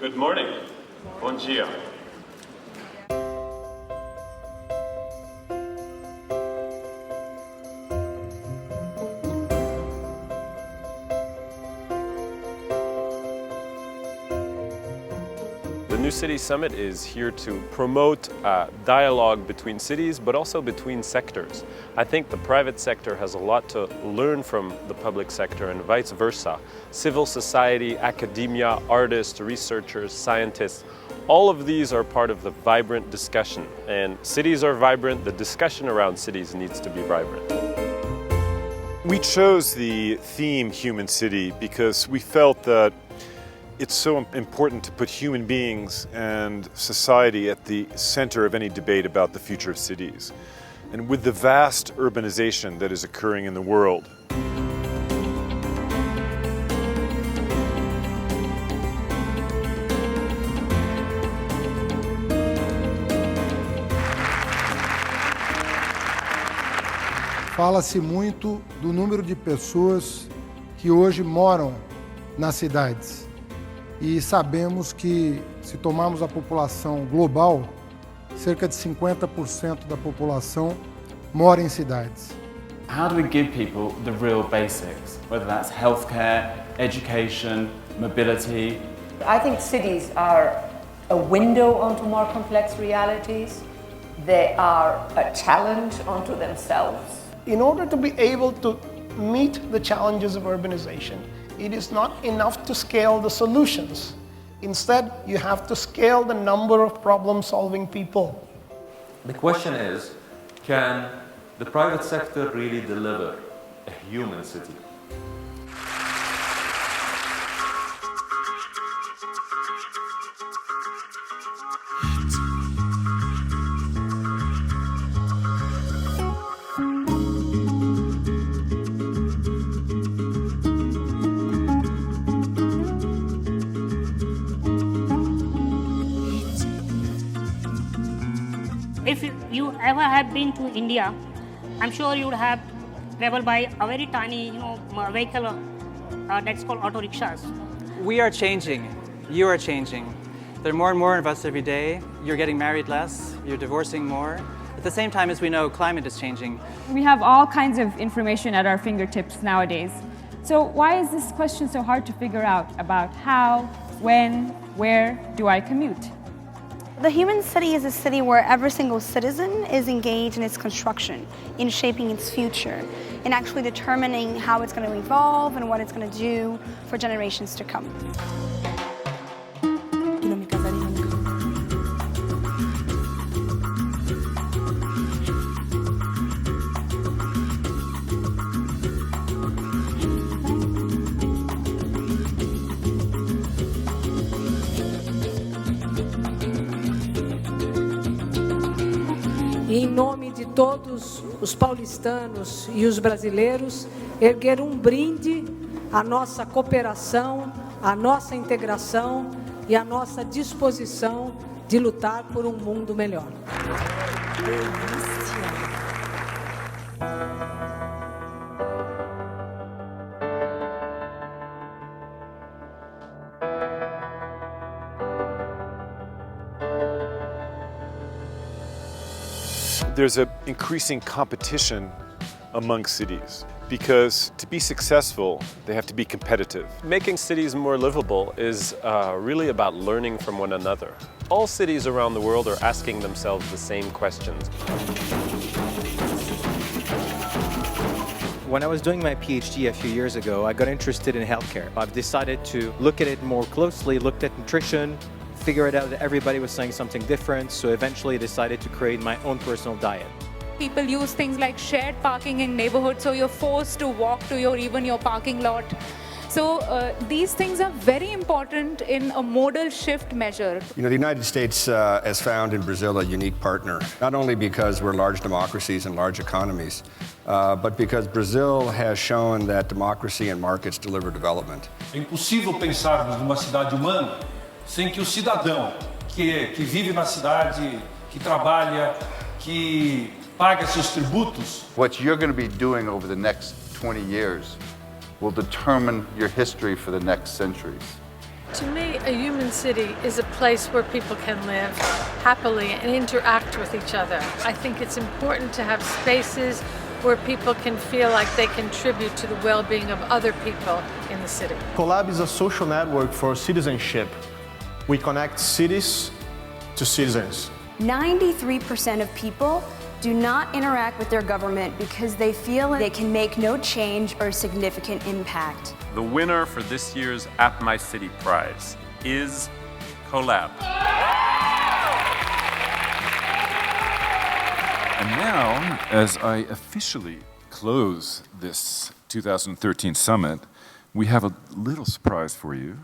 Good morning. Bom dia. The New City Summit is here to promote dialogue between cities, but also between sectors. I think the private sector has a lot to learn from the public sector and vice versa. Civil society, academia, artists, researchers, scientists, all of these are part of the vibrant discussion. And cities are vibrant, the discussion around cities needs to be vibrant. We chose the theme Human City because we felt that it's so important to put human beings and society at the center of any debate about the future of cities. And with the vast urbanization that is occurring in the world, fala-se muito do número de pessoas que hoje moram nas cidades. E sabemos que, se tomarmos a população global, cerca de 50% da população mora em cidades. How do we give people the real basics, whether that's healthcare, education, mobility? I think cities are a window onto more complex realities. They are a challenge onto themselves. In order to be able to meet the challenges of urbanization, it is not enough to scale the solutions. Instead, you have to scale the number of problem-solving people. The question is, can the private sector really deliver a human city? If you ever have been to India, I'm sure you would have traveled by a very tiny, vehicle that's called auto rickshaws. We are changing. You are changing. There are more and more of us every day. You're getting married less. You're divorcing more. At the same time, as we know, climate is changing. We have all kinds of information at our fingertips nowadays. So why is this question so hard to figure out about how, when, where do I commute? The human city is a city where every single citizen is engaged in its construction, in shaping its future, in actually determining how it's going to evolve and what it's going to do for generations to come. E em nome de todos os paulistanos e os brasileiros, erguer um brinde à nossa cooperação, à nossa integração e à nossa disposição de lutar por um mundo melhor. there's an increasing competition among cities because to be successful, they have to be competitive. Making cities more livable is really about learning from one another. All cities around the world are asking themselves the same questions. When I was doing my PhD a few years ago, I got interested in healthcare. I've decided to look at it more closely, looked at nutrition, figured out that everybody was saying something different, so eventually I decided to create my own personal diet. People use things like shared parking in neighborhoods, so you're forced to walk to even your parking lot. So these things are very important in a modal shift measure. You know, the United States has found in Brazil a unique partner, not only because we're large democracies and large economies, but because Brazil has shown that democracy and markets deliver development. É impossível pensarmos numa cidade humana sem que o cidadão que vive na cidade, que trabalha, que paga seus tributos. What you're going to be doing over the next 20 years will determine your history for the next centuries. To me, a human city is a place where people can live happily and interact with each other. I think it's important to have spaces where people can feel like they contribute to the well-being of other people in the city. Collab is a social network for citizenship. We connect cities to citizens. 93% of people do not interact with their government because they feel they can make no change or significant impact. The winner for this year's App My City prize is Collab. And now, as I officially close this 2013 summit, we have a little surprise for you.